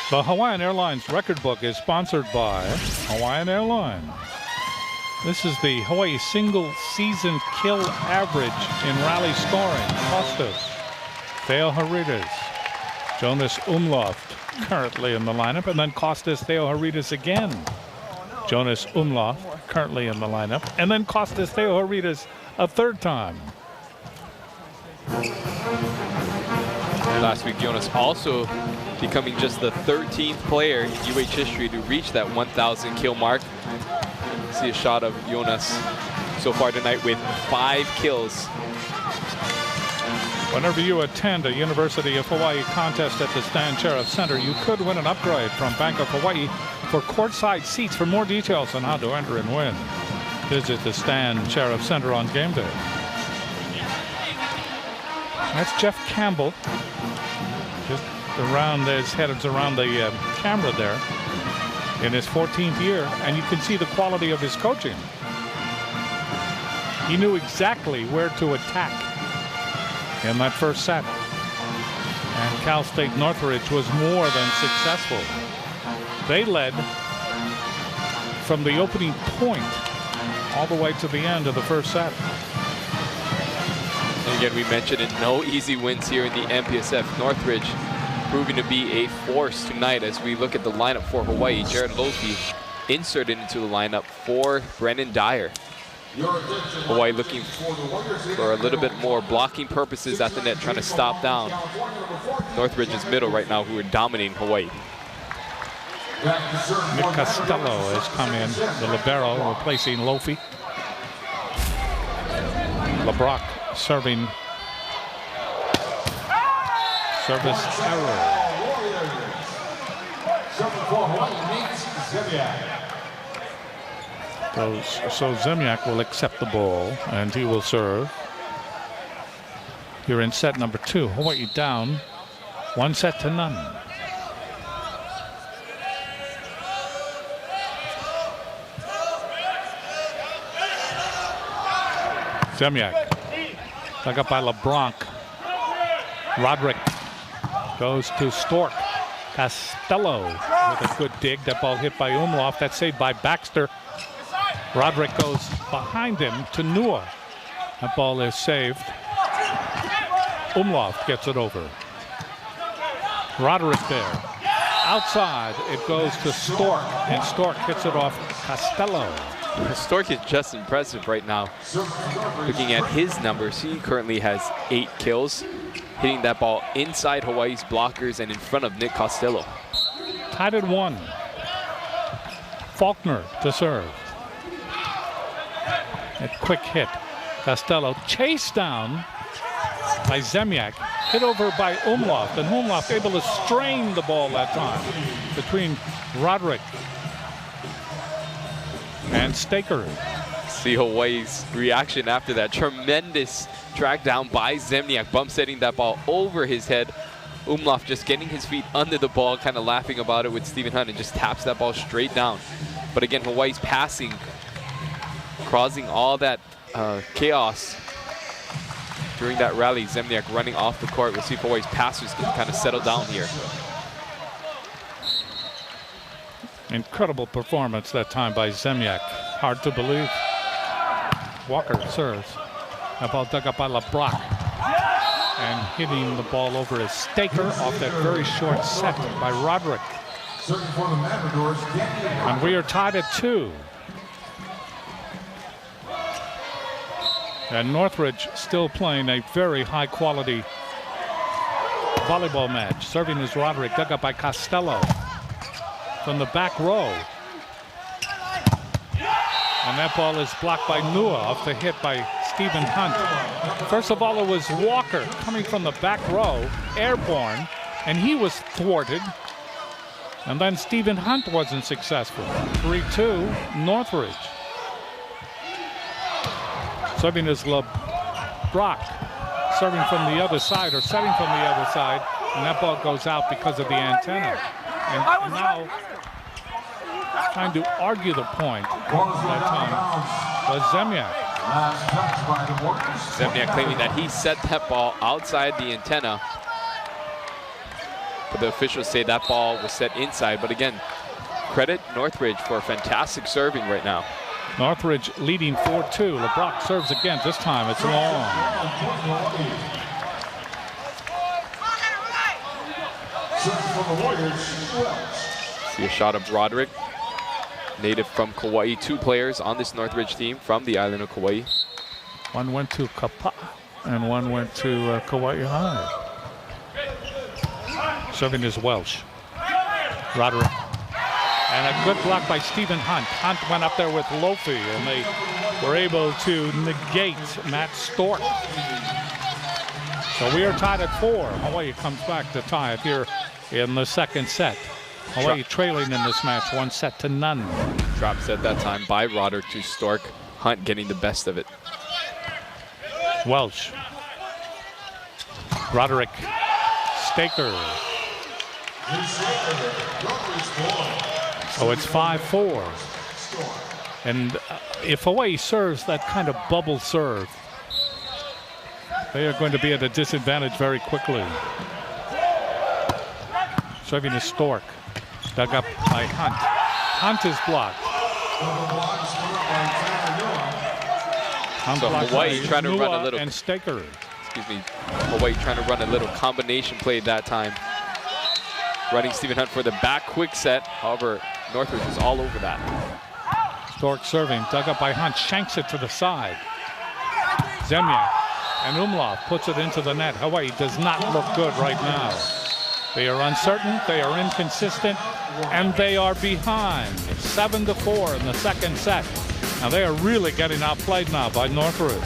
The Hawaiian Airlines record book is sponsored by Hawaiian Airlines. This is the Hawaii single season kill average in rally scoring. Costas, Theo Haritas, Jonas Umloft currently in the lineup, and then Costas, Theo Haritas again. Jonas Umloft currently in the lineup, and then Costas, Theo Haritas a third time. Last week, Jonas also becoming just the 13th player in UH history to reach that 1,000 kill mark. See a shot of Jonas so far tonight with 5 kills. Whenever you attend a University of Hawaii contest at the Stan Sheriff Center, you could win an upgrade from Bank of Hawaii for courtside seats. For more details on how to enter and win, visit the Stan Sheriff Center on game day. That's Jeff Campbell. Just around his head is around the camera there in his 14th year, and you can see the quality of his coaching. He knew exactly where to attack in that first set, and Cal State Northridge was more than successful. They led from the opening point all the way to the end of the first set. And again, we mentioned it, no easy wins here in the MPSF. Northridge proving to be a force tonight as we look at the lineup for Hawaii. Jared Lofi inserted into the lineup for Brennan Dyer. Hawaii looking for a little bit more blocking purposes at the net, trying to stop down Northridge's middle right now, who are dominating Hawaii. Nick Costello has come in, the libero, replacing Lofi. LeBrock serving. Service error. So Zemyak will accept the ball, and he will serve. Here in set number 2, Hawaii down 1-0. Zemyak, dug up by LeBronc. Roderick goes to Stork. Costello with a good dig. That ball hit by Umloft. That's saved by Baxter. Roderick goes behind him to Nua. That ball is saved. Umloft gets it over. Roderick there. Outside, it goes to Stork, and Stork hits it off Costello. Stork is just impressive right now. Looking at his numbers, he currently has 8 kills, hitting that ball inside Hawaii's blockers and in front of Nick Costello. Tied at 1. Faulkner to serve. A quick hit. Costello chased down by Zemyak, hit over by Umloft, and Umloft able to strain the ball that time between Roderick and Staker. See Hawaii's reaction after that tremendous track down by Zemyak, bump setting that ball over his head. Umloft just getting his feet under the ball, kind of laughing about it with Stephen Hunt, and just taps that ball straight down. But again, Hawaii's passing, causing all that chaos during that rally. Zemyak running off the court. We'll see if Hawaii's passers can kind of settle down here. Incredible performance that time by Zemyak. Hard to believe. Walker serves. That ball dug up by LeBrock. And hitting the ball over his Staker off that very short set by Roderick. And we are tied at 2. And Northridge still playing a very high quality volleyball match. Serving is Roderick, dug up by Costello from the back row. And that ball is blocked by Nua off the hit by Stephen Hunt. First of all, it was Walker coming from the back row, airborne, and he was thwarted. And then Stephen Hunt wasn't successful. 3-2, Northridge. Serving is LeBrock, serving from the other side, or setting from the other side, and that ball goes out because of the antenna. And now, trying to argue the point that time was Zemyak. Zemyak claiming that he set that ball outside the antenna. But the officials say that ball was set inside. But again, credit Northridge for fantastic serving right now. Northridge leading 4-2. LeBrock serves again. This time it's long. See a shot of Broderick, native from Kauai. 2 players on this Northridge team from the island of Kauai. One went to Kapa and one went to Kauai High. Serving is Welsh. Broderick. And a good block by Stephen Hunt. Hunt went up there with Lofi, and they were able to negate Matt Stork. So we are tied at 4. Hawaii comes back to tie it here in the second set. Hawaii trailing in this match 1-0. Drop set that time by Roderick to Stork. Hunt getting the best of it. Welsh. Roderick. Staker. So it's 5-4. And if Hawaii serves that kind of bubble serve, they are going to be at a disadvantage very quickly. Serving is Stork. Dug up by Hunt. Hunt is blocked. So Hawaii trying to run a little. And Staker. Excuse me. Hawaii trying to run a little combination play that time. Running Stephen Hunt for the back quick set. However, Northridge was all over that. Stork serving. Dug up by Hunt. Shanks it to the side. Zemyak and Umlauf puts it into the net. Hawaii does not look good right now. They are uncertain, they are inconsistent, and they are behind 7-4 in the second set. Now they are really getting outplayed now by Northridge.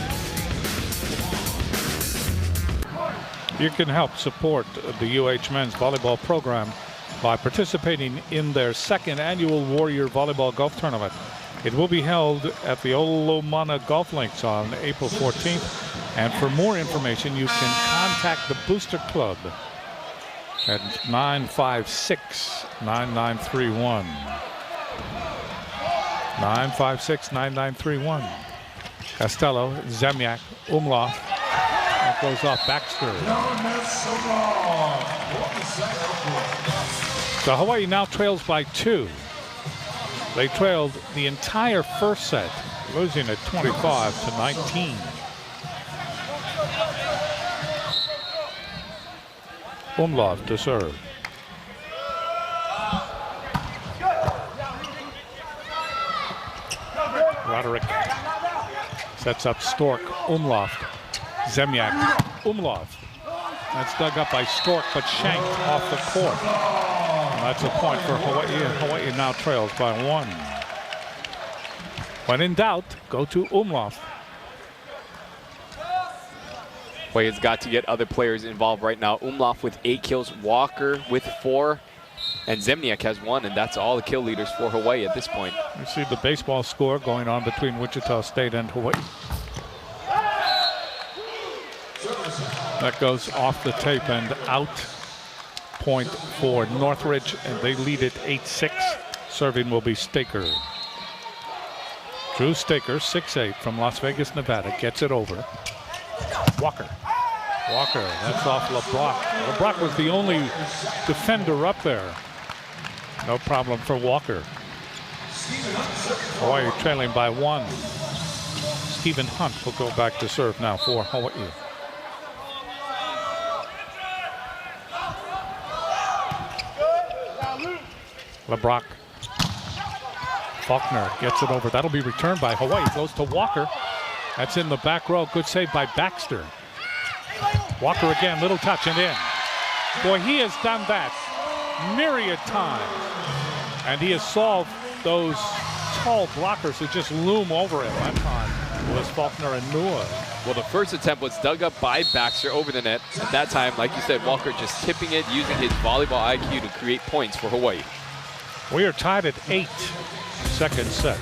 You can help support the UH men's volleyball program by participating in their second annual Warrior Volleyball Golf Tournament. It will be held at the Olomana Golf Links on April 14th. And for more information, you can contact the Booster Club at 956-9931. 956-9931. Costello, Zemyak, Umlauf. That goes off Baxter. So Hawaii now trails by 2. They trailed the entire first set, losing at 25-19. Umlauf to serve. Roderick sets up Stork. Umlauf. Zemyak. Umlauf. That's dug up by Stork, but shanked off the court. And that's a point for Hawaii. Hawaii now trails by 1. When in doubt, go to Umlauf. Hawaii has got to get other players involved right now. Umlauf with 8 kills, Walker with 4, and Zemniak has 1, and that's all the kill leaders for Hawaii at this point. You see the baseball score going on between Wichita State and Hawaii. That goes off the tape and out. Point for Northridge, and they lead it 8-6. Serving will be Staker. Drew Staker, 6'8", from Las Vegas, Nevada, gets it over. Walker. Walker, that's off LeBrock. LeBrock was the only defender up there. No problem for Walker. Hawaii trailing by 1. Stephen Hunt will go back to serve now for Hawaii. LeBrock. Faulkner gets it over. That'll be returned by Hawaii. Goes to Walker. That's in the back row. Good save by Baxter. Walker again, little touch and in. Boy, he has done that myriad times. And he has solved those tall blockers who just loom over him. That time was Faulkner and Nua. Well, the first attempt was dug up by Baxter over the net. At that time, like you said, Walker just tipping it, using his volleyball IQ to create points for Hawaii. We are tied at 8. Second set.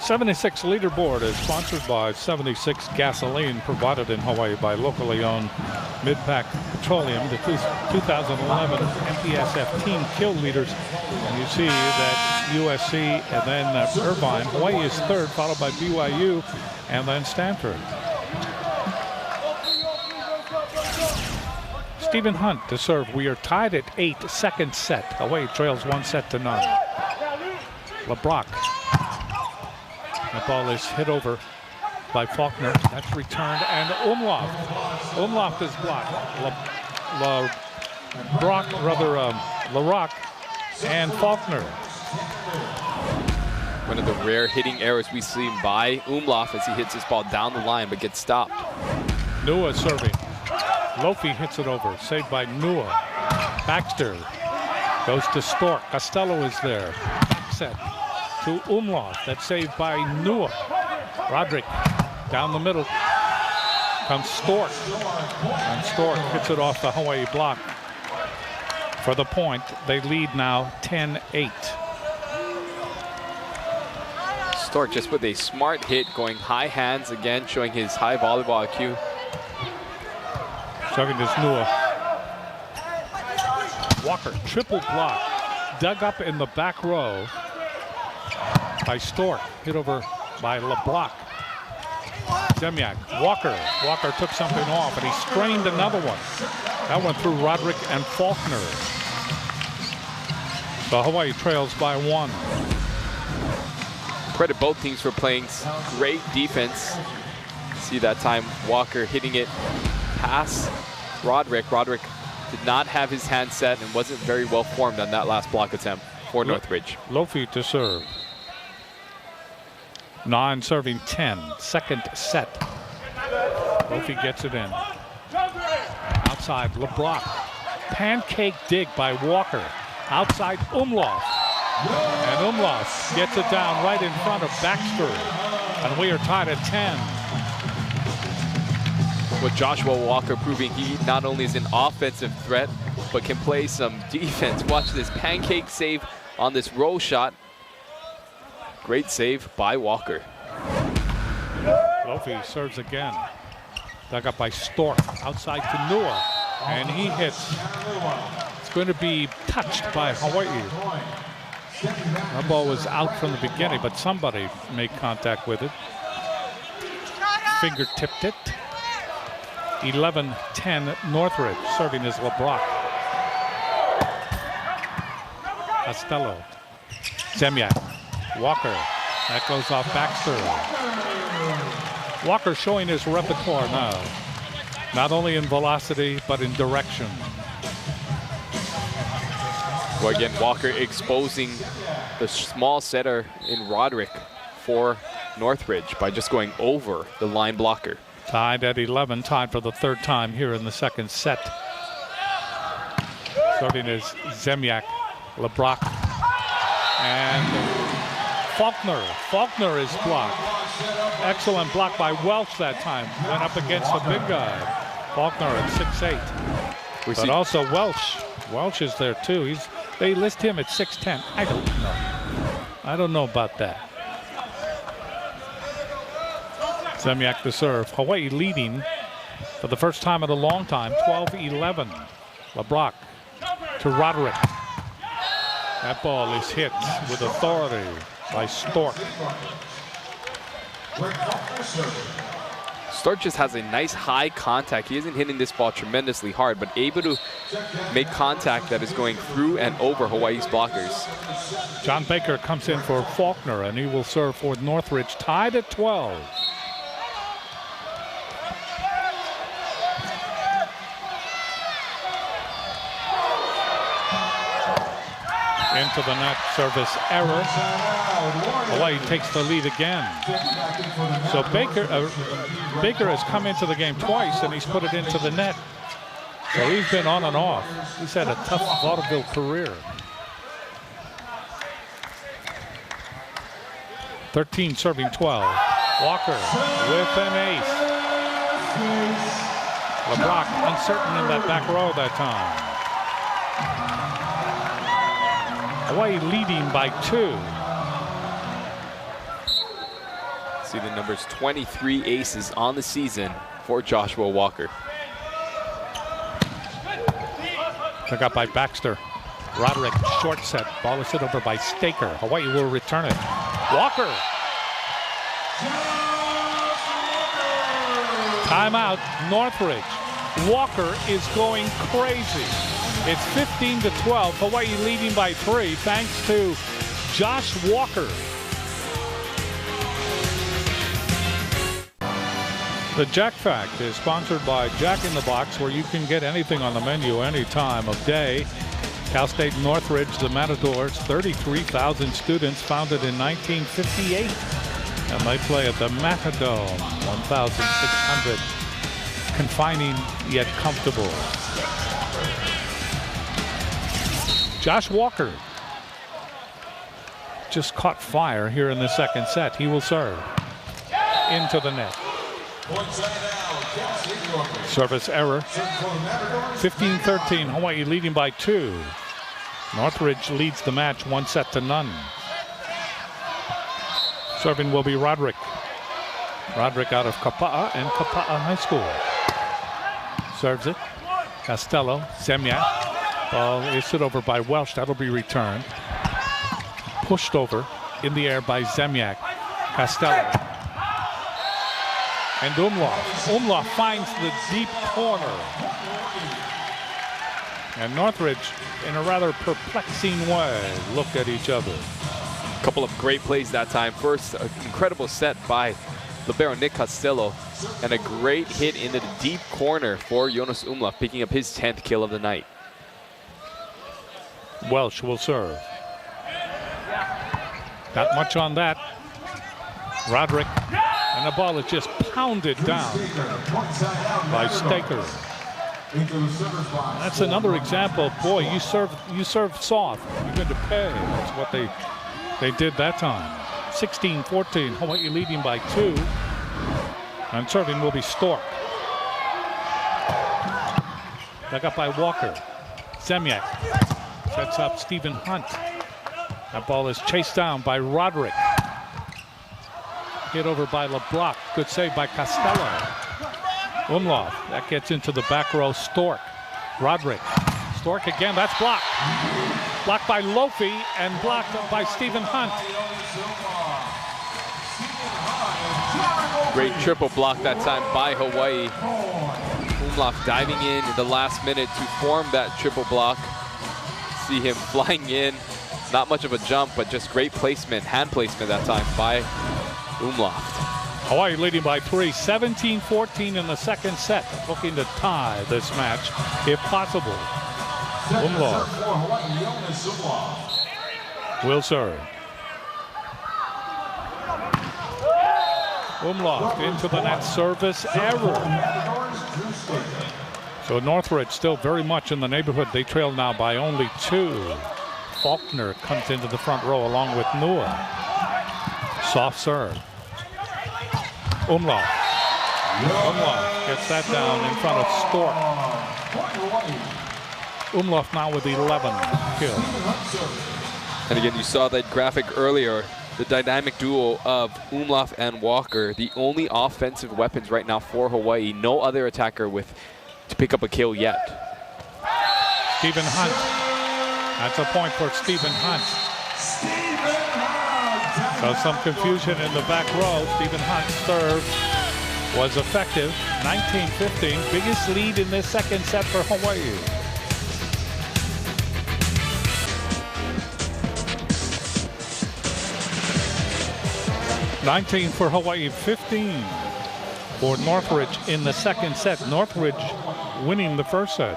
'76 leaderboard is sponsored by 76 Gasoline, provided in Hawaii by locally owned Midpack Petroleum. The 2011 MPSF team kill leaders. And you see that USC and then Irvine. Hawaii is third, followed by BYU and then Stanford. Stephen Hunt to serve. We are tied at 8, second set. Hawaii trails 1-0. LeBrock. That ball is hit over by Faulkner. That's returned, and Umlauf. Umlauf is blocked. LaRock and Faulkner. One of the rare hitting errors we see by Umlauf as he hits his ball down the line but gets stopped. Nua serving. Lofi hits it over. Saved by Nua. Baxter goes to Stork. Costello is there. Set to Umlauf. That's saved by Nua. Roderick down the middle. Comes Stork. And Stork hits it off the Hawaii block. For the point, they lead now 10-8. Stork just with a smart hit, going high hands again, showing his high volleyball IQ. Serving is Nua. Walker, triple block. Dug up in the back row by Stork. Hit over by LeBrock. Zemyak. Walker took something off, and he strained another one. That went through Roderick and Faulkner. So Hawaii trails by 1. Credit both teams for playing great defense. See that time Walker hitting it past Roderick. Roderick did not have his hand set and wasn't very well formed on that last block attempt for Northridge. Lofi to serve. 9 serving 10. Second set. Lofi gets it in. Outside, LeBrock. Pancake dig by Walker. Outside, Umlauf. And Umlauf gets it down right in front of Baxter. And we are tied at 10. With Joshua Walker proving he not only is an offensive threat, but can play some defense. Watch this pancake save on this roll shot. Great save by Walker. Lofi serves again. Dug up by Stork. Outside to Nua. And he hits. It's going to be touched by Hawaii. That ball was out from the beginning, but somebody made contact with it. Finger-tipped it. 11-10 Northridge. Serving is LeBrock. Costello. Zemyak. Walker. That goes off Baxter. Walker showing his repertoire now. Not only in velocity, but in direction. Well, again, Walker exposing the small setter in Roderick for Northridge by just going over the line blocker. Tied at 11, tied for the third time here in the second set. Starting is Zemyak, LeBrock, and Faulkner. Faulkner is blocked. Excellent block by Welch that time. Went up against the big guy. Faulkner at 6'8". But also Welch. Welch is there too. They list him at 6'10". I don't know. I don't know about that. Zemyak to serve. Hawaii leading for the first time in a long time, 12-11. LeBrock to Roderick. That ball is hit with authority by Stork. Stork just has a nice high contact. He isn't hitting this ball tremendously hard, but able to make contact that is going through and over Hawaii's blockers. John Baker comes in for Faulkner, and he will serve for Northridge, tied at 12. Into the net, service error. Hawaii takes the lead again. So Baker has come into the game twice, and he's put it into the net. So he's been on and off. He's had a tough vaudeville career. 13 serving 12. Walker with an ace. LeBrock uncertain in that back row that time. Hawaii leading by 2. See the numbers, 23 aces on the season for Joshua Walker. Took up by Baxter. Roderick, short set. Ball is hit over by Staker. Hawaii will return it. Walker. Timeout, Northridge. Walker is going crazy. It's 15-12. Hawaii leading by 3 thanks to Josh Walker. The Jack Fact is sponsored by Jack in the Box, where you can get anything on the menu any time of day. Cal State Northridge, the Matadors, 33,000 students, founded in 1958. And they play at the Matadors, 1,600. Confining yet comfortable. Josh Walker just caught fire here in the second set. He will serve into the net. Service error. 15-13. Hawaii leading by 2. Northridge leads the match 1-0. Serving will be Roderick. Roderick out of Kapa'a and Kapa'a High School. Serves it. Costello, Zemyak. Ball is hit over by Welsh. That'll be returned. Pushed over in the air by Zemyak. Costello. And Umlauf. Umlauf finds the deep corner. And Northridge, in a rather perplexing way, look at each other. A couple of great plays that time. First, an incredible set by libero Nick Costello, and a great hit into the deep corner for Jonas Umlauf, picking up his 10th kill of the night. Welsh will serve. Not much on that. Roderick, and the ball is just pounded down by Staker. That's another example. Boy, you serve soft, you're going to pay. That's what they did that time. 16-14, Hawaii leading by 2. And serving will be Stork. Dug up by Walker. Zemyak sets up Stephen Hunt. That ball is chased down by Roderick. Hit over by LeBlanc. Good save by Costello. Umlauf. That gets into the back row. Stork. Roderick. Stork again. That's blocked. Blocked by Lofi and blocked by Stephen Hunt. Great triple block that time by Hawaii. Umlauf diving in the last minute to form that triple block. See him flying in. Not much of a jump, but just great placement, hand placement that time by Umlauf. Hawaii leading by 3, 17-14 in the second set. Looking to tie this match, if possible. Umlauf will serve. Umlauf into the net, service error. So Northridge still very much in the neighborhood. They trail now by only 2. Faulkner comes into the front row along with Nua. Soft serve. Umlauf. Umlauf gets that down in front of Stork. Umlauf now with 11 kills. And again, you saw that graphic earlier. The dynamic duo of Umlauf and Walker, the only offensive weapons right now for Hawaii. No other attacker to pick up a kill yet. Stephen Hunt. That's a point for Stephen Hunt. So some confusion in the back row. Stephen Hunt's serve was effective. 19-15, biggest lead in this second set for Hawaii. $19 for Hawaii, 15 for Northridge in the second set. Northridge winning the first set,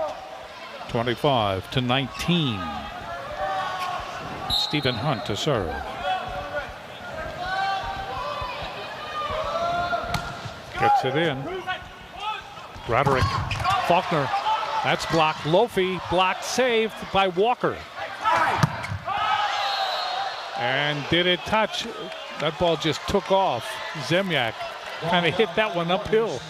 25-19. Stephen Hunt to serve. Gets it in. Roderick, Faulkner, that's blocked. Lofi blocked, saved by Walker. And did it touch? That ball just took off. Zemyak kind of hit that one uphill.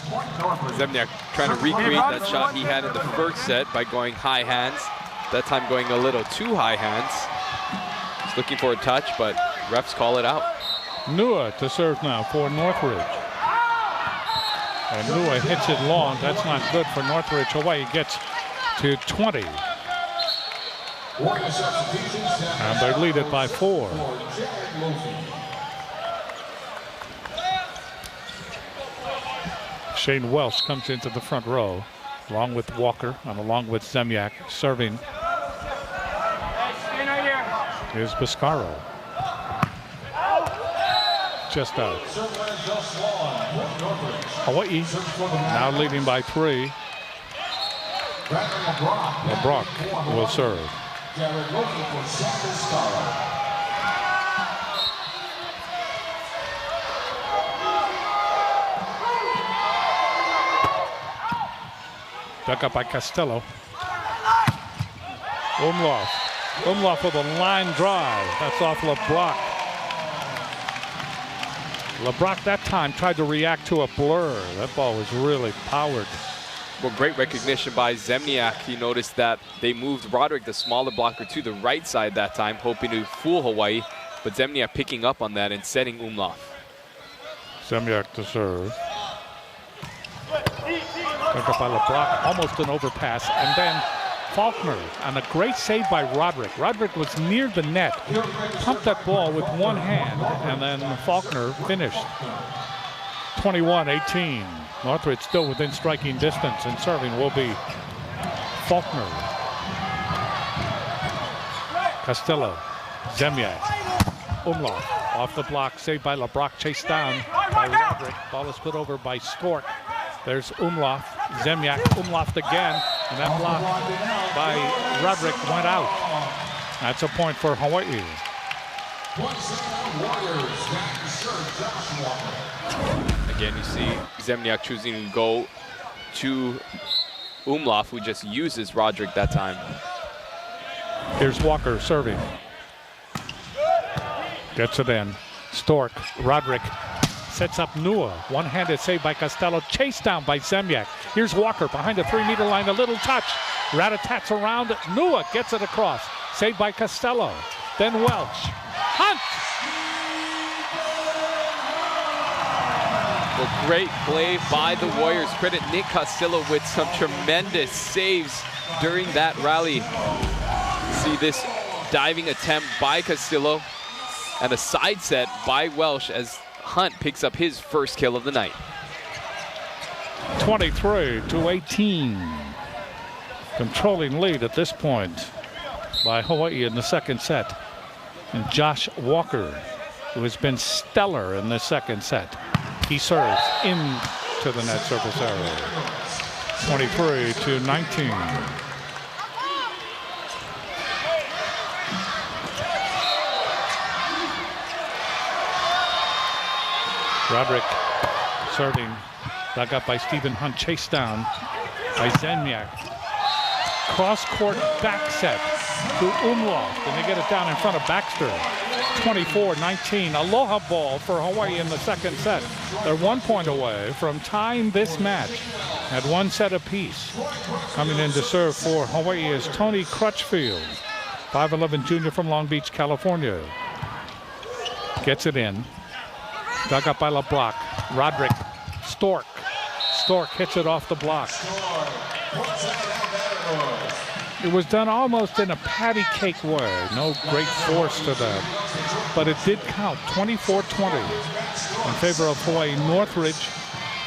Zemyak trying to recreate that shot he had in the first set by going high hands. That time going a little too high hands. He's looking for a touch, but refs call it out. Nua to serve now for Northridge. And Nua hits it long. That's not good for Northridge. Hawaii gets to 20. And they lead it by 4. Shane Welsh comes into the front row. along with Walker and along with Zemyak. Serving is Biscaro. Just out. Hawaii now leading by 3. LeBrock will serve. Dug up by Costello. Umlauf. Umlauf with a line drive. That's off LeBrock. LeBrock that time tried to react to a blur. That ball was really powered. Well, great recognition by Zemniak. He noticed that they moved Roderick, the smaller blocker, to the right side that time, hoping to fool Hawaii. But Zemniak picking up on that and setting Umlauf. Zemniak to serve. Picked up by LeBrock, almost an overpass, and then Faulkner on a great save by Roderick. Roderick was near the net, pumped that ball with one hand, and then Faulkner finished. 21-18. Northridge still within striking distance, and serving will be Faulkner. Costello, Zemyak, Umlauf off the block, saved by LeBrock, chased down by Roderick. Ball is put over by Stork. There's Umlauf, Zemyak, Umlauf again, and that block by Roderick went out. That's a point for Hawaii. Again, you see Zemniak choosing to go to Umlauf, who just uses Roderick that time. Here's Walker serving. Gets it in. Stork, Roderick. Sets up Nua. One-handed save by Costello. Chased down by Zemyak. Here's Walker behind the 3-meter line. A little touch. Rat-a-tats around. Nua gets it across. Saved by Costello. Then Welch. Hunt! Well, great play by the Warriors. Credit Nick Costello with some tremendous saves during that rally. See this diving attempt by Costello and a side set by Welsh as Hunt picks up his first kill of the night. 23-18. Controlling lead at this point by Hawaii in the second set. And Josh Walker, who has been stellar in the second set. He serves into the net surface area. 23-19. Roderick serving, dug up by Stephen Hunt, chased down by Zemyak. Cross-court back set to Umlauf, and they get it down in front of Baxter. 24-19, aloha ball for Hawaii in the second set. They're 1 point away from tying this match at 1 set apiece. Coming in to serve for Hawaii is Tony Crutchfield, 5'11" junior from Long Beach, California. Gets it in. Dug up by LeBrock. Roderick. Stork. Stork hits it off the block. It was done almost in a patty cake way. No great force to that. But it did count. 24-20 in favor of Hawaii. Northridge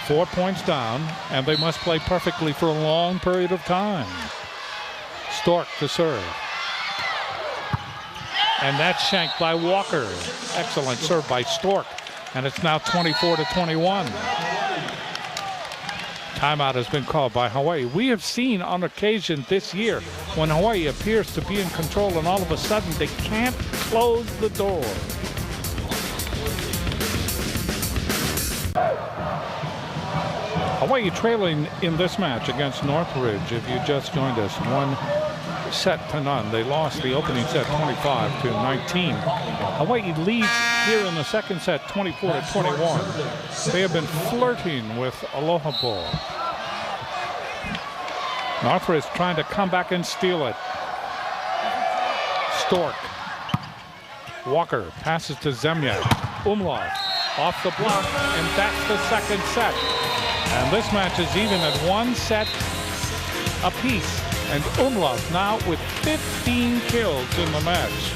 4 points down, and they must play perfectly for a long period of time. Stork to serve. And that's shanked by Walker. Excellent serve by Stork. And it's now 24-21. Timeout has been called by Hawaii. We have seen on occasion this year when Hawaii appears to be in control and all of a sudden they can't close the door. Hawaii trailing in this match against Northridge. If you just joined us, 1-0. They lost the opening set 25-19. Hawaii leads here in the second set 24-21. They have been flirting with aloha ball. Northridge trying to come back and steal it. Stork. Walker passes to Zemyak. Umlauf off the block, and that's the second set. And this match is even at 1 set apiece. And Umlauf now with 15 kills in the match.